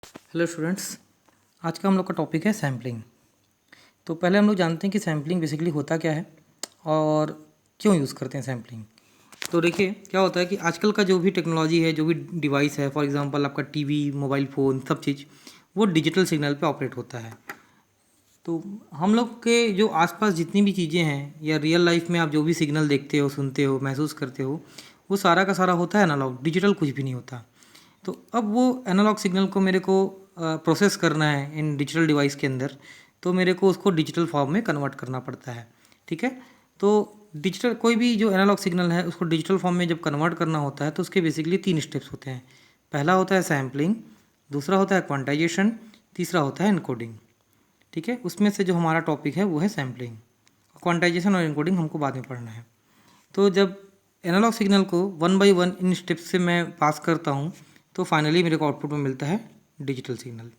Hello students, आज का हम लोग का टॉपिक है सैम्पलिंग। तो पहले हम लोग जानते हैं कि सैम्पलिंग बेसिकली होता क्या है और क्यों यूज़ करते हैं सैम्पलिंग। तो देखिए क्या होता है कि आजकल का जो भी टेक्नोलॉजी है, जो भी डिवाइस है, फॉर एग्जांपल आपका टीवी, मोबाइल फ़ोन, सब चीज़ वो डिजिटल सिग्नल पे ऑपरेट होता है। तो हम लोग के जो आसपास जितनी भी चीज़ें हैं या रियल लाइफ में आप जो भी सिग्नल देखते हो, सुनते हो, महसूस करते हो, वो सारा का सारा होता है एनालॉग, डिजिटल कुछ भी नहीं होता। तो अब वो एनालॉग सिग्नल को मेरे को प्रोसेस करना है इन डिजिटल डिवाइस के अंदर, तो मेरे को उसको डिजिटल फॉर्म में कन्वर्ट करना पड़ता है। ठीक है, तो डिजिटल कोई भी जो एनालॉग सिग्नल है उसको डिजिटल फॉर्म में जब कन्वर्ट करना होता है तो उसके बेसिकली 3 स्टेप्स होते हैं। पहला होता है सैम्पलिंग, दूसरा होता है क्वांटाइजेशन, तीसरा होता है इनकोडिंग। ठीक है, उसमें से जो हमारा टॉपिक है वो है सैम्पलिंग। क्वांटाइजेशन और इनकोडिंग हमको बाद में पढ़ना है। तो जब एनालॉग सिग्नल को one by one in steps से मैं पास करता हूँ तो फाइनली मेरे को आउटपुट में मिलता है डिजिटल सिग्नल।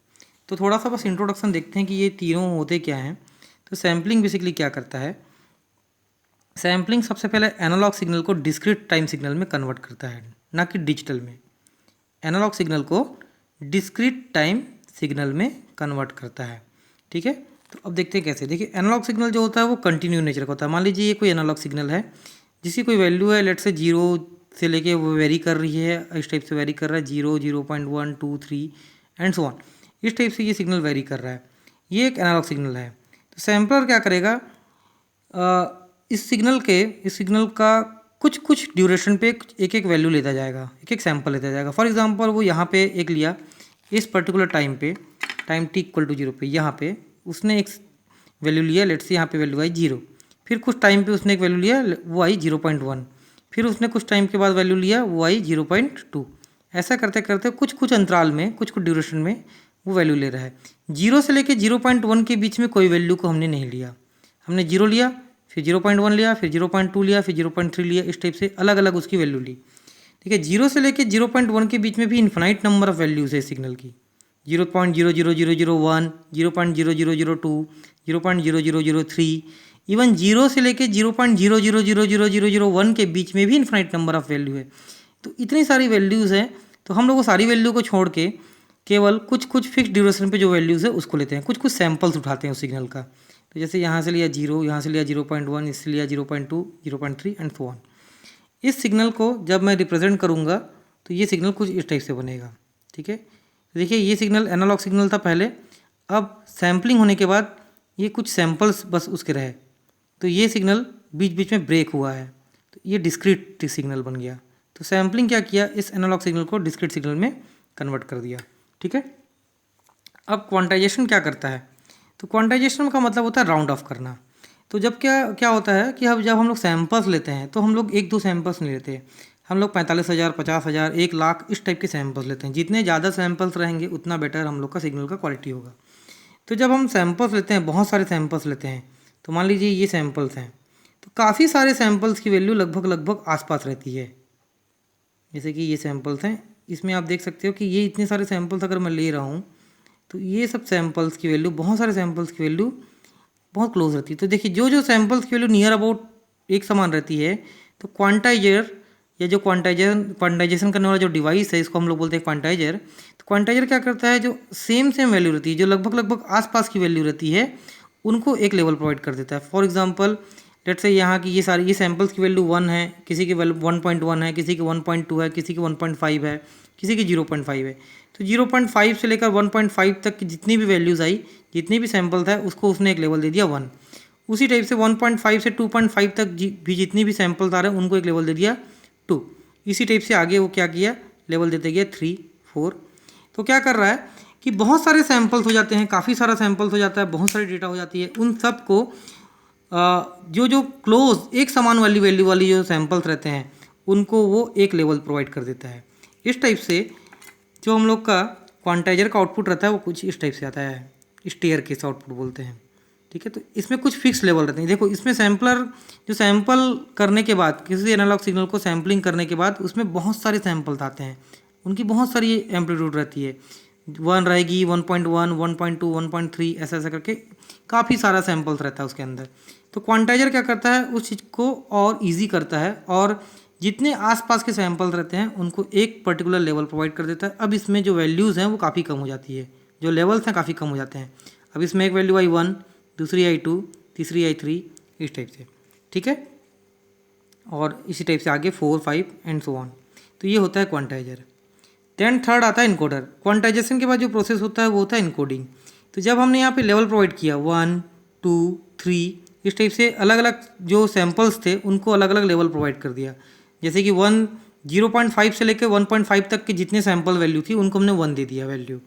तो थोड़ा सा बस इंट्रोडक्शन देखते हैं कि ये तीनों होते क्या हैं। तो सैम्पलिंग बेसिकली क्या करता है, सैम्पलिंग सबसे पहले एनालॉग सिग्नल को डिस्क्रीट टाइम सिग्नल में कन्वर्ट करता है, ना कि डिजिटल में। एनालॉग सिग्नल को डिस्क्रीट टाइम सिग्नल में कन्वर्ट करता है। ठीक है, तो अब देखते हैं कैसे। देखिए एनालॉग सिग्नल जो होता है वो कंटिन्यू नेचर का होता है। मान लीजिए ये कोई एनालॉग सिग्नल है जिसकी कोई वैल्यू है, लेट से 0 से लेके वो वेरी कर रही है, इस टाइप से वेरी कर रहा है, 0, 0.1, 2, 3 एंड सो ऑन। इस टाइप से ये सिग्नल वेरी कर रहा है। ये एक एनालॉग सिग्नल है। तो सैम्पलर क्या करेगा, इस सिग्नल का कुछ कुछ ड्यूरेशन पे एक एक वैल्यू लेता जाएगा, एक एक सैंपल लेता जाएगा। फॉर एग्जांपल वो यहाँ पे एक लिया, इस पर्टिकुलर टाइम पे, टाइम t इक्वल टू 0 पे यहाँ पे उसने एक वैल्यू लिया, लेट्स से यहाँ पे वैल्यू आई 0। फिर कुछ टाइम पे उसने एक वैल्यू लिया, वो आई 0.1। फिर उसने कुछ टाइम के बाद वैल्यू लिया, वो आई 0.2। ऐसा करते करते कुछ कुछ अंतराल में, कुछ कुछ ड्यूरेशन में वो वैल्यू ले रहा है। 0 से लेके 0.1 के बीच में कोई वैल्यू को हमने नहीं लिया। हमने 0 लिया, फिर 0.1 लिया, फिर 0.2 लिया, फिर 0.3 लिया, इस टाइप से अलग अलग उसकी वैल्यू ली। ठीक है, 0 से लेके 0.1 के बीच में भी इन्फिनाइट नंबर ऑफ वैल्यूज़ है सिग्नल की। 0.00001, 0.00002, 0.00003, इवन 0 से लेके 0.0000001 के बीच में भी इन्फिनाइट नंबर ऑफ वैल्यू है। तो इतनी सारी वैल्यूज़ हैं, तो हम लोग वो सारी वैल्यू को छोड़ के केवल कुछ कुछ फिक्स ड्यूरेशन पे जो वैल्यूज़ है उसको लेते हैं, कुछ कुछ सैंपल्स उठाते हैं उस सिग्नल का। तो जैसे यहाँ से लिया 0, यहाँ से लिया 0.1, इससे लिया 0.2, 0.3 एंड सो ऑन। इस सिग्नल को जब मैं रिप्रेजेंट करूँगा तो ये सिग्नल कुछ इस टाइप से बनेगा। ठीक है, देखिए ये सिग्नल एनालॉग सिग्नल था पहले, अब सैम्पलिंग होने के बाद ये कुछ सैंपल्स बस उसके रहे, तो ये सिग्नल बीच बीच में ब्रेक हुआ है, तो ये डिस्क्रीट सिग्नल बन गया। तो सैम्पलिंग क्या किया, इस एनालॉग सिग्नल को डिस्क्रीट सिग्नल में कन्वर्ट कर दिया। ठीक है, अब क्वांटाइजेशन क्या करता है, तो क्वांटाइजेशन का मतलब होता है राउंड ऑफ करना। तो जब क्या क्या होता है कि अब जब हम लोग सैंपल्स लेते हैं तो हम लोग एक दो सैंपल्स नहीं लेते, हम लोग 45,000, 50,000, 1 लाख इस टाइप के सैंपल्स लेते हैं। जितने ज़्यादा सैंपल्स रहेंगे उतना बेटर हम लोग का सिग्नल का क्वालिटी होगा। तो जब हम सैंपल्स लेते हैं, बहुत सारे सैंपल्स लेते हैं, तो मान लीजिए ये सैंपल्स हैं, तो काफ़ी सारे सैंपल्स की वैल्यू लगभग लगभग आसपास रहती है। जैसे कि ये सैंपल्स हैं, इसमें आप देख सकते हो कि ये इतने सारे सैंपल्स अगर मैं ले रहा हूँ तो ये सब सैंपल्स की वैल्यू, बहुत सारे सैंपल्स की वैल्यू बहुत क्लोज रहती है। तो देखिए जो जो सैंपल्स की वैल्यू नियर अबाउट एक समान रहती है, तो क्वांटाइजर या जो क्वांटाइजेशन करने वाला जो डिवाइस है, इसको हम लोग बोलते हैं क्वांटाइजर। तो क्वांटाइजर क्या करता है, जो सेम सेम वैल्यू रहती है, जो लगभग लगभग आसपास की वैल्यू रहती है, उनको एक लेवल प्रोवाइड कर देता है। फॉर एग्जांपल लेट से यहाँ की ये सैंपल्स की वैल्यू 1 है, किसी की वैल्यू 1.1 है, किसी की 1.2 है, किसी की 1.5 है, किसी की 0.5 है। तो 0.5 से लेकर 1.5 तक की जितनी भी वैल्यूज़ आई, जितनी भी सैंपल था, उसको उसने एक लेवल दे दिया 1। उसी टाइप से 1.5 से 2.5 तक भी जितनी भी सैंपल्स आ रहे हैं उनको एक लेवल दे दिया 2। इसी टाइप से आगे वो क्या किया, लेवल देते गया 3, 4। तो क्या कर रहा है कि बहुत सारे सैंपल्स हो जाते हैं, काफ़ी सारा सैंपल्स हो जाता है, बहुत सारी डेटा हो जाती है, उन सब को जो जो क्लोज एक समान वाली वैल्यू वाली जो सैंपल्स रहते हैं उनको वो एक लेवल प्रोवाइड कर देता है। इस टाइप से जो हम लोग का क्वांटाइजर का आउटपुट रहता है वो कुछ इस टाइप से आता है, स्टेयर केस आउटपुट बोलते हैं। ठीक है, तो इसमें कुछ फिक्स लेवल रहते हैं। देखो इसमें सैम्पलर जो सैंपल करने के बाद, किसी एनालॉग सिग्नल को सैम्पलिंग करने के बाद उसमें बहुत सारे सैंपल्स आते हैं, उनकी बहुत सारी एम्पलीट्यूड रहती है, 1 रहेगी, 1.1, 1.2, 1.3, ऐसा ऐसा करके काफ़ी सारा सैंपल्स रहता है उसके अंदर। तो क्वांटाइजर क्या करता है, उस चीज़ को और ईजी करता है और जितने आसपास के सैंपल रहते हैं उनको एक पर्टिकुलर लेवल प्रोवाइड कर देता है। अब इसमें जो वैल्यूज़ हैं वो काफ़ी कम हो जाती है, जो लेवल्स हैं काफ़ी कम हो जाते हैं। अब इसमें एक वैल्यू आई 1, दूसरी आई 2, तीसरी आई 3, इस टाइप से, ठीक है। और इसी टाइप से आगे 4, 5 एंड सो ऑन। तो ये होता है क्वांटाइजर। देन थर्ड आता है इनकोडर। क्वांटाइजेशन के बाद जो प्रोसेस होता है वो होता है इनकोडिंग। तो जब हमने यहाँ पे लेवल प्रोवाइड किया 1, 2, 3 इस टाइप से अलग अलग जो सैंपल्स थे उनको अलग अलग लेवल प्रोवाइड कर दिया। जैसे कि 0.5 से लेकर 1.5 तक के जितने सैंपल वैल्यू थी उनको हमने 1 दे दिया वैल्यू।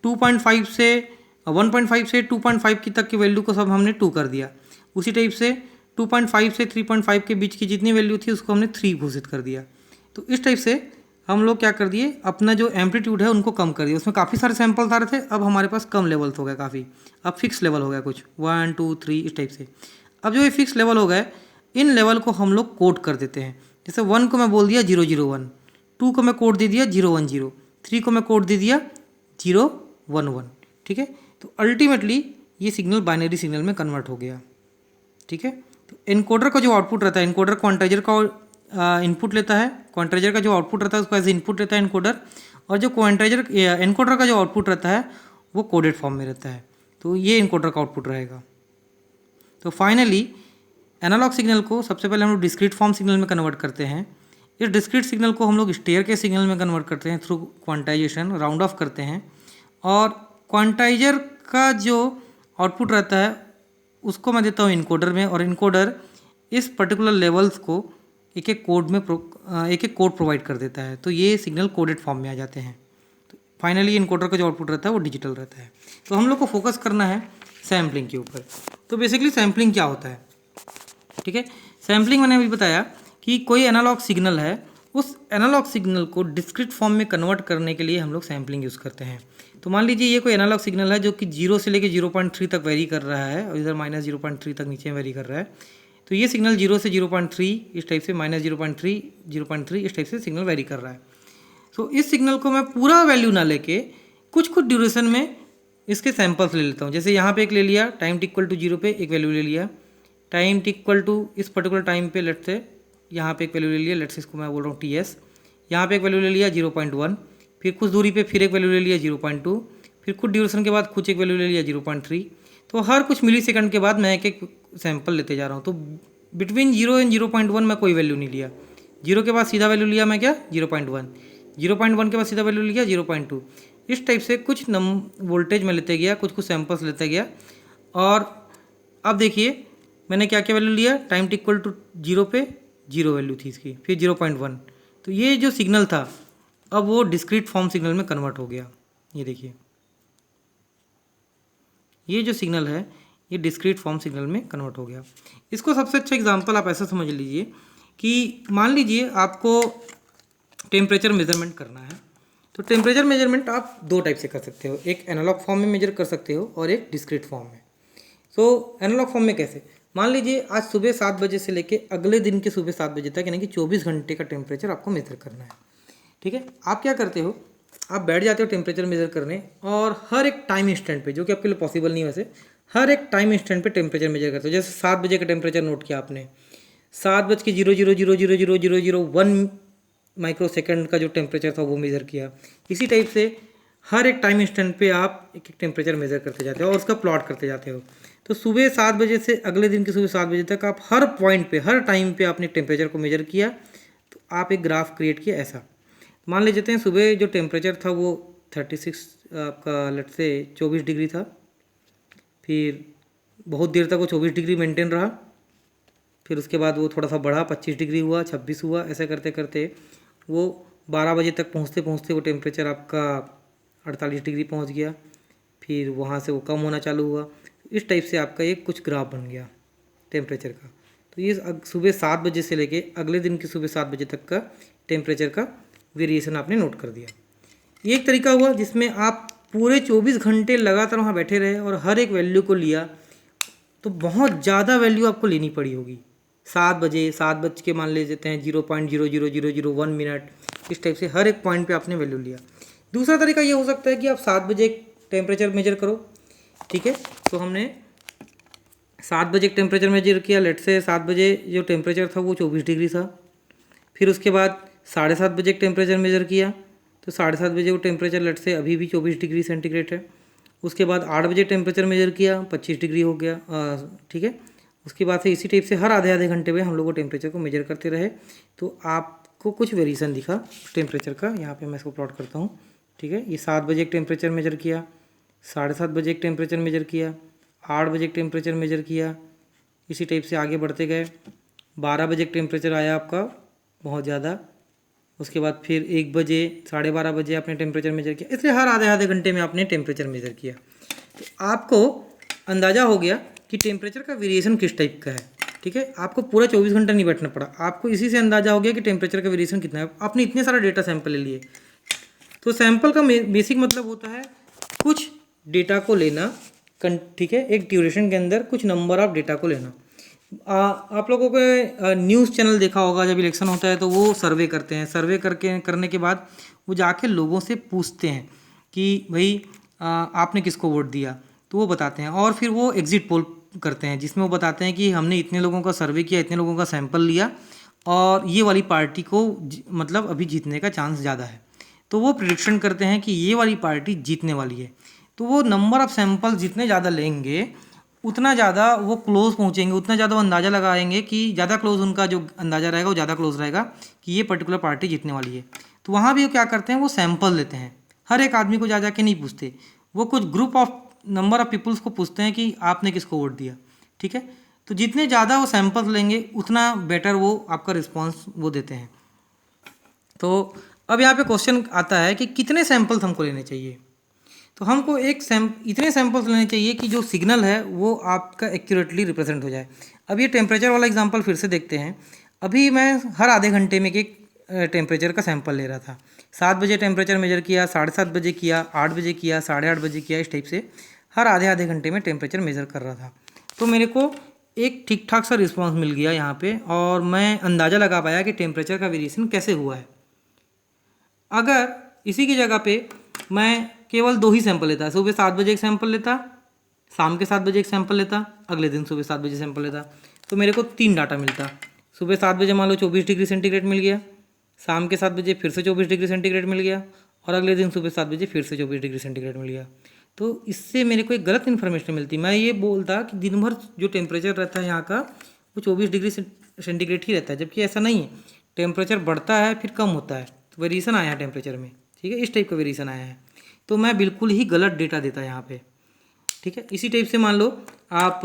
2.5 से 1.5 से 2.5 की तक की वैल्यू को सब हमने 2 कर दिया। उसी टाइप से 2.5 से 3.5 के बीच की जितनी वैल्यू थी उसको हमने 3 घोषित कर दिया। तो इस टाइप से हम लोग क्या कर दिए, अपना जो एम्पलीट्यूड है उनको कम कर दिया। उसमें काफ़ी सारे सैंपल्स आ रहे थे, अब हमारे पास कम लेवल्स हो गए काफ़ी, अब फिक्स लेवल हो गया कुछ 1, 2, 3 इस टाइप से। अब जो ये फिक्स लेवल हो गए, इन लेवल को हम लोग कोड कर देते हैं। जैसे 1 को मैं बोल दिया 001, 2 को मैं कोड दे दिया 010, 3 को मैं कोड दे दिया 011, ठीक है। तो अल्टीमेटली ये सिग्नल बाइनरी सिग्नल में कन्वर्ट हो गया, ठीक है। तो एनकोडर का जो आउटपुट रहता है, एनकोडर क्वांटाइजर का इनपुट लेता है, क्वांटाइजर का जो आउटपुट रहता है उसको एज इनपुट लेता है एनकोडर, और जो क्वांटाइजर एनकोडर का जो आउटपुट रहता है वो कोडेड फॉर्म में रहता है। तो ये एनकोडर का आउटपुट रहेगा। तो फाइनली एनालॉग सिग्नल को सबसे पहले हम लोग डिस्क्रीट फॉर्म सिग्नल में कन्वर्ट करते हैं। इस डिस्क्रीट सिग्नल को हम लोग स्टेयर के सिग्नल में कन्वर्ट करते हैं थ्रू क्वांटाइजेशन, राउंड ऑफ करते हैं। और क्वांटाइजर का जो आउटपुट रहता है उसको मैं देता हूँ इनकोडर में, और इनकोडर इस पर्टिकुलर लेवल्स को एक एक कोड में एक एक कोड प्रोवाइड कर देता है। तो ये सिग्नल कोडेड फॉर्म में आ जाते हैं। तो फाइनली इनकोडर का जो आउटपुट रहता है वो डिजिटल रहता है। तो हम लोग को फोकस करना है सैम्पलिंग के ऊपर। तो बेसिकली सैम्पलिंग क्या होता है, ठीक है। सैम्पलिंग मैंने अभी बताया कि कोई एनालॉग सिग्नल है, उस एनालॉग सिग्नल को डिस्क्रीट फॉर्म में कन्वर्ट करने के लिए हम लोग सैम्पलिंग यूज़ करते हैं। तो मान लीजिए ये कोई एनालॉग सिग्नल है जो कि 0 से लेकर 0.3 तक वेरी कर रहा है, और इधर -0.3 तक नीचे वेरी कर रहा है। तो ये सिग्नल 0 से 0.3 इस टाइप से, -0.3, 0.3 इस टाइप से सिग्नल वेरी कर रहा है। तो इस सिग्नल को मैं पूरा वैल्यू ना लेके कुछ कुछ ड्यूरेशन में इसके सैंपल्स ले लेता हूँ। जैसे यहाँ पे एक ले लिया, टाइम टिक्वल टू 0 पे एक वैल्यू ले लिया, टाइम टिक्वल टू इस पर्टिकुलर टाइम पे लेट से यहाँ पे एक वैल्यू ले लिया, लेट से इसको मैं बोल रहा हूँ TS, यहाँ पे एक वैल्यू ले लिया 0.1, फिर कुछ दूरी पे फिर एक वैल्यू ले लिया 0.2, फिर कुछ ड्यूरेशन के बाद कुछ एक वैल्यू ले लिया 0.3। तो हर कुछ मिली सेकंड के बाद मैं एक एक सैंपल लेते जा रहा हूँ। तो बिटवीन 0 एंड 0.1 मैं कोई वैल्यू नहीं लिया। 0 के बाद सीधा वैल्यू लिया मैं क्या 0.1, 0.1 के बाद सीधा वैल्यू लिया 0.2। इस टाइप से कुछ वोल्टेज में लेते गया, कुछ कुछ सैंपल्स लेते गया। और अब देखिए मैंने क्या क्या वैल्यू लिया, टाइम टिक्वल टू 0 पे 0 वैल्यू थी इसकी, फिर 0.1। तो ये जो सिग्नल था अब वो डिस्क्रीट फॉर्म सिग्नल में कन्वर्ट हो गया। ये देखिए ये जो सिग्नल है ये डिस्क्रीट फॉर्म सिग्नल में कन्वर्ट हो गया। इसको सबसे अच्छा एग्जांपल आप ऐसा समझ लीजिए कि मान लीजिए आपको टेम्परेचर मेजरमेंट करना है। तो टेम्परेचर मेजरमेंट आप दो टाइप से कर सकते हो, एक एनालॉग फॉर्म में मेजर कर सकते हो और एक डिस्क्रीट फॉर्म में। तो एनालॉग फॉर्म में कैसे, मान लीजिए आज सुबह 7 बजे से लेके अगले दिन के सुबह 7 बजे तक, यानी कि 24 घंटे का टेम्परेचर आपको मेजर करना है, ठीक है। आप क्या करते हो, आप बैठ जाते हो टेम्परेचर मेजर करने, और हर एक टाइम इंस्टेंट पे, जो कि आपके लिए पॉसिबल नहीं वैसे, हर एक टाइम इंस्टेंट पे टेम्परेचर मेजर करते हो। जैसे 7 बजे का टेम्परेचर नोट किया आपने, 7:00:000001 माइक्रो सेकेंड का जो टेम्परेचर था वो मेज़र किया। इसी टाइप से हर एक टाइम इंस्टेंट पे आप एक एक टेम्परेचर मेज़र करते जाते हो और उसका प्लॉट करते जाते हो। तो सुबह 7 बजे से अगले दिन की सुबह 7 बजे तक आप हर पॉइंट पे, हर टाइम पे आपने टेम्परेचर को मेजर किया। तो आप एक ग्राफ क्रिएट किया ऐसा। मान लेते हैं सुबह जो टेम्परेचर था वो 36 आपका लेट से 24 डिग्री था, फिर बहुत देर तक वो 24 डिग्री मेंटेन रहा, फिर उसके बाद वो थोड़ा सा बढ़ा, 25 डिग्री हुआ, 26 हुआ, ऐसे करते करते वो 12 बजे तक पहुँचते पहुँचते वो टेम्परेचर आपका 48 डिग्री पहुँच गया। फिर वहाँ से वो कम होना चालू हुआ। इस टाइप से आपका एक कुछ ग्राफ बन गया टेम्परेचर का। तो ये सुबह 7 बजे से लेके अगले दिन की सुबह 7 बजे तक का टेम्परेचर का वेरिएशन आपने नोट कर दिया। ये एक तरीका हुआ जिसमें आप पूरे 24 घंटे लगातार वहाँ बैठे रहे और हर एक वैल्यू को लिया। तो बहुत ज़्यादा वैल्यू आपको लेनी पड़ी होगी। 7 बजे 7 बज के मान लेते हैं 0.00001 मिनट, इस टाइप से हर एक पॉइंट पे आपने वैल्यू लिया। दूसरा तरीका ये हो सकता है कि आप 7 बजे टेम्परेचर मेजर करो, ठीक है। तो हमने 7 बजे टेम्परेचर मेजर किया, लेट से 7 बजे जो टेम्परेचर था वो 24 डिग्री था। फिर उसके बाद 7:30 बजे टेम्परेचर मेजर किया, तो 7:30 बजे वो टेम्परेचर लेट से अभी भी 24 डिग्री सेंटीग्रेड है। उसके बाद 8 बजे टेम्परेचर मेजर किया, 25 डिग्री हो गया, ठीक है। उसके बाद से इसी टाइप से हर आधे आधे घंटे में हम लोग को टेम्परेचर को मेजर करते रहे, तो आपको कुछ वेरिएशन दिखा टेम्परेचर का। यहाँ पे मैं इसको प्लॉट करता हूँ, ठीक है। ये 7 बजे एक टेम्परेचर मेजर किया, 7:30 बजे एक टेम्परेचर मेजर किया, 8 बजे एक टेम्परेचर मेजर किया, इसी टाइप से आगे बढ़ते गए। 12 बजे एक टेम्परेचर आया आपका बहुत ज़्यादा, उसके बाद फिर 1 बजे, 12:30 बजे आपने टेम्परेचर मेजर किया, इसलिए हर आधे आधे घंटे में आपने टेम्परेचर मेजर किया। तो आपको अंदाज़ा हो गया कि टेम्परेचर का वेरिएशन किस टाइप का है, ठीक है। आपको पूरा 24 घंटा नहीं बैठना पड़ा, आपको इसी से अंदाज़ा हो गया कि टेम्परेचर का वेरिएशन कितना है। आपने इतने सारा डेटा सैंपल ले लिए, तो सैंपल का बेसिक मतलब होता है कुछ डेटा को लेना, ठीक है, एक ड्यूरेशन के अंदर कुछ नंबर ऑफ डेटा को लेना। आप लोगों को न्यूज़ चैनल देखा होगा, जब इलेक्शन होता है तो वो सर्वे करते हैं, सर्वे करने के बाद वो जाके लोगों से पूछते हैं कि भाई आपने किसको वोट दिया, तो वो बताते हैं। और फिर वो एग्जिट पोल करते हैं, जिसमें वो बताते हैं कि हमने इतने लोगों का सर्वे किया, इतने लोगों का सैंपल लिया, और ये वाली पार्टी को मतलब अभी जीतने का चांस ज़्यादा है। तो वो प्रिडिक्शन करते हैं कि ये वाली पार्टी जीतने वाली है। तो वो नंबर ऑफ़ सैंपल जितने ज़्यादा लेंगे उतना ज़्यादा वो क्लोज पहुँचेंगे, उतना ज़्यादा वो अंदाज़ा लगाएंगे कि ज़्यादा क्लोज उनका जो अंदाज़ा रहेगा वो ज़्यादा क्लोज रहेगा कि ये पर्टिकुलर पार्टी जीतने वाली है। तो वहाँ भी वो क्या करते हैं, वो सैंपल लेते हैं, हर एक आदमी को जा के नहीं पूछते, वो कुछ group of number of peoples को पूछते हैं कि आपने किसको वोट दिया, ठीक है। तो जितने ज़्यादा वो सैंपल्स लेंगे उतना बेटर वो आपका रिस्पॉन्स वो देते हैं। तो अब यहाँ पे क्वेश्चन आता है कि कितने सैंपल्स हमको लेने चाहिए। तो हमको इतने सैंपल्स लेने चाहिए कि जो सिग्नल है वो आपका एक्यूरेटली रिप्रेजेंट हो जाए। अब ये टेम्परेचर वाला एग्जांपल फिर से देखते हैं। अभी मैं हर आधे घंटे में एक टेम्परेचर का सैंपल ले रहा था। 7 बजे टेम्परेचर मेजर किया, 7:30 बजे किया, 8 बजे किया, 8:30 बजे किया, इस टाइप से हर आधे आधे घंटे में टेम्परेचर मेजर कर रहा था। तो मेरे को एक ठीक ठाक सा रिस्पॉन्स मिल गया यहाँ पे, और मैं अंदाज़ा लगा पाया कि टेम्परेचर का वेरिएशन कैसे हुआ है। अगर इसी की जगह पे मैं केवल 2 ही सैंपल लेता, सुबह 7 बजे एक सैंपल लेता, शाम के 7 बजे एक सैंपल लेता, अगले दिन सुबह 7 बजे सैंपल लेता, तो मेरे को 3 डाटा मिलता। सुबह 7 बजे मान लो 24 डिग्री सेंटीग्रेड मिल गया, शाम के 7 बजे फिर से 24 डिग्री सेंटीग्रेड मिल गया, और अगले दिन सुबह 7 बजे फिर से 24 डिग्री सेंटीग्रेड मिल गया। तो इससे मेरे को एक गलत इन्फॉर्मेशन मिलती। मैं ये बोलता कि दिन भर जो टेम्परेचर रहता है यहाँ का वो 24 डिग्री सेंटीग्रेड ही रहता है, जबकि ऐसा नहीं है, टेम्परेचर बढ़ता है फिर कम होता है। तो वेरिएशन आया है टेम्परेचर में, ठीक है, इस टाइप का वेरिएशन आया है। तो मैं बिल्कुल ही गलत डेटा देता यहाँ पे, ठीक है। इसी टाइप से मान लो आप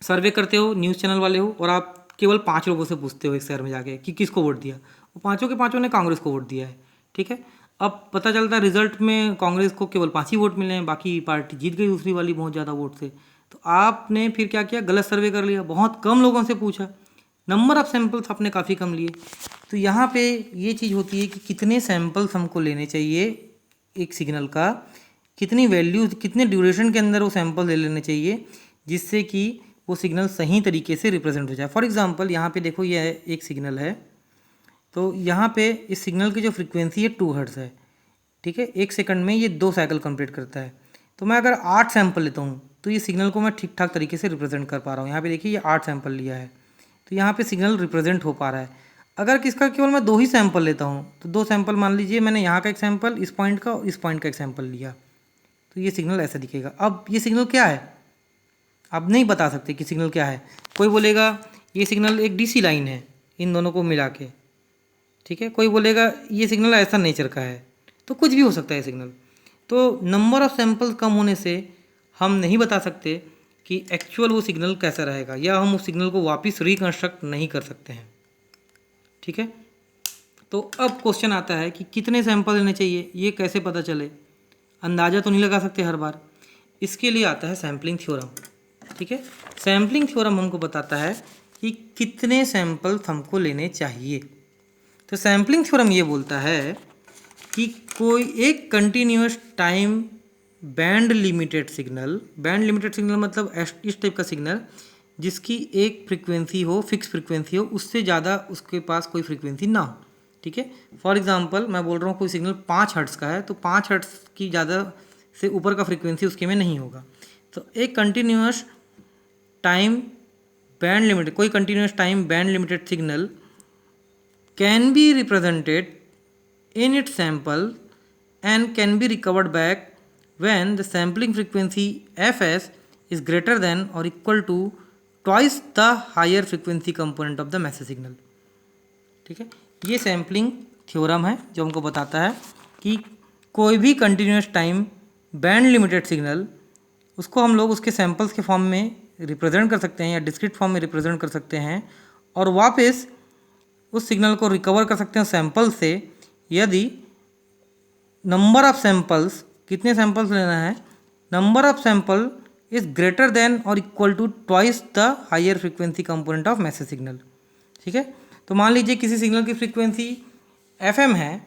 सर्वे करते हो, न्यूज़ चैनल वाले हो, और आप केवल 5 लोगों से पूछते हो एक शहर में जाके कि किसको वोट दिया, वो पाँचों के पाँचों ने कांग्रेस को वोट दिया है, ठीक है। अब पता चलता है रिजल्ट में कांग्रेस को केवल 5 ही वोट मिले हैं, बाकी पार्टी जीत गई दूसरी वाली बहुत ज़्यादा वोट से। तो आपने फिर क्या किया, गलत सर्वे कर लिया, बहुत कम लोगों से पूछा, नंबर ऑफ सैंपल्स आपने काफ़ी कम लिए। तो यहाँ पे ये चीज़ होती है कि कितने सैंपल्स हमको लेने चाहिए एक सिग्नल का, कितनी वैल्यू, कितने ड्यूरेशन के अंदर वो सैंपल ले लेने चाहिए जिससे कि वो सिग्नल सही तरीके से रिप्रेजेंट हो जाए। फॉर एग्जांपल यहाँ पे देखो, ये एक सिग्नल है, तो यहाँ पे इस सिग्नल की जो फ्रीक्वेंसी है 2 हर्ट्ज़ है, ठीक है। 1 सेकंड में ये 2 साइकिल कंप्लीट करता है। तो मैं अगर 8 सैंपल लेता हूँ तो ये सिग्नल को मैं ठीक ठाक तरीके से रिप्रेजेंट कर पा रहा हूँ। यहाँ पे देखिए ये 8 सैंपल लिया है, तो यहाँ पे सिग्नल रिप्रेजेंट हो पा रहा है। अगर किसका केवल मैं 2 ही सैंपल लेता हूँ, तो 2 सैंपल मान लीजिए, मैंने यहाँ का एक सैंपल, इस पॉइंट का, और इस पॉइंट का एक सैंपल लिया, तो ये सिग्नल ऐसा दिखेगा। अब ये सिग्नल क्या है, आप नहीं बता सकते कि सिग्नल क्या है। कोई बोलेगा ये सिग्नल एक डीसी लाइन है इन दोनों को मिला के, ठीक है। कोई बोलेगा ये सिग्नल ऐसा नेचर का है, तो कुछ भी हो सकता है सिग्नल। तो नंबर ऑफ़ सैंपल्स कम होने से हम नहीं बता सकते कि एक्चुअल वो सिग्नल कैसा रहेगा, या हम उस सिग्नल को वापस रिकंस्ट्रक्ट नहीं कर सकते हैं, ठीक है। तो अब क्वेश्चन आता है कि कितने सैंपल लेने चाहिए, ये कैसे पता चले, अंदाज़ा तो नहीं लगा सकते हर बार। इसके लिए आता है सैम्पलिंग थ्योरम, ठीक है। सैम्पलिंग थ्योरम हमको बताता है कि कितने सैंपल्स हमको लेने चाहिए। तो सैम्पलिंग थ्योरम ये बोलता है कि कोई एक continuous time band limited signal मतलब इस टाइप का सिग्नल जिसकी एक फ्रीक्वेंसी हो, फिक्स फ्रीक्वेंसी हो, उससे ज़्यादा उसके पास कोई फ्रीक्वेंसी ना हो, ठीक है। फॉर एग्जांपल मैं बोल रहा हूँ कोई सिग्नल 5 हर्ट्ज़ का है, तो 5 हर्ट्ज़ की ज़्यादा से ऊपर का फ्रीक्वेंसी उसके में नहीं होगा। तो एक कंटिन्यूस टाइम बैंड लिमिटेड, कोई continuous time band limited signal can be represented in its sample and can be recovered back when the sampling frequency fs is greater than or equal to twice the higher frequency component of the message signal। ठीक है, ये sampling theorem है जो हमको बताता है कि कोई भी continuous time band limited signal उसको हम लोग उसके सैम्पल्स के फॉर्म में रिप्रेजेंट कर सकते हैं या डिस्क्रीट फॉर्म में रिप्रेजेंट कर सकते हैं और वापस उस सिग्नल को रिकवर कर सकते हैं सैम्पल से यदि नंबर ऑफ सैम्पल्स, कितने सैम्पल्स लेना है, number of sample is greater than और equal to twice the higher frequency component of message signal. ठीक है, तो मान लीजिए किसी सिग्नल की फ्रीक्वेंसी FM है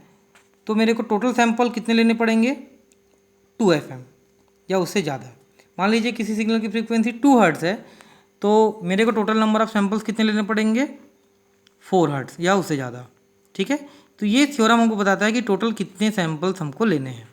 तो मेरे को टोटल सैम्पल कितने लेने पड़ेंगे, 2 FM या उससे ज़्यादा। मान लीजिए किसी सिग्नल की फ्रीक्वेंसी 2 हर्ट्ज़ है तो मेरे को टोटल नंबर ऑफ सैम्पल्स कितने लेने पड़ेंगे, 4 हर्ट्ज़ या उससे ज़्यादा। ठीक है, तो ये थ्योरम हमको बताता है कि टोटल कितने सैम्पल्स हमको लेने हैं।